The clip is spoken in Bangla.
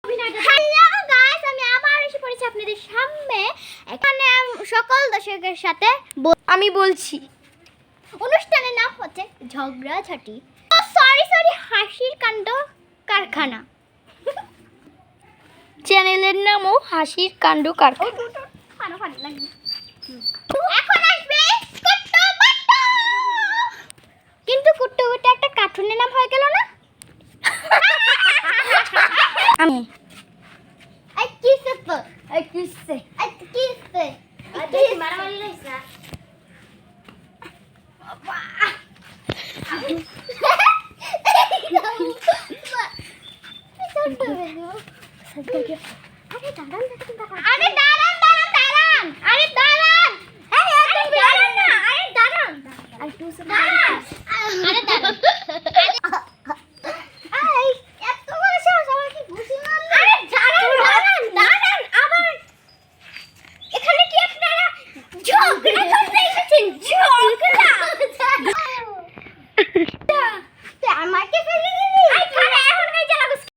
হ্যালো গাইস, আমি আবার এসে পড়েছি আপনাদের সামনে। এখানে সকল দর্শকের সাথে আমি বলছি অনুষ্ঠানের নাম হচ্ছে ঝগড়াঝাটি। সরি হাসির কাণ্ড কারখানা। চ্যানেলের নামও হাসির কাণ্ড কারখানা। এখন আসবে কুট্টু বাট্টু। কিন্তু কুট্টু বাট্টু একটা কার্টুনের নাম হয়ে গেল না? আমি আই কিসে তো আই কিসে মারামারি রইছ না বাবা। আরে দাঁড়ান না, আরে দাঁড়ান। আই এত বড় সাহস, আমার কি ঘুষি মারলো? আরে দাঁড়ান আবার এখানে কি আপনারা ঝগড়া করতে এসেছেন? ঝগড়া আমাকে ফেলে দিবি? আই খারে এখন এই জায়গা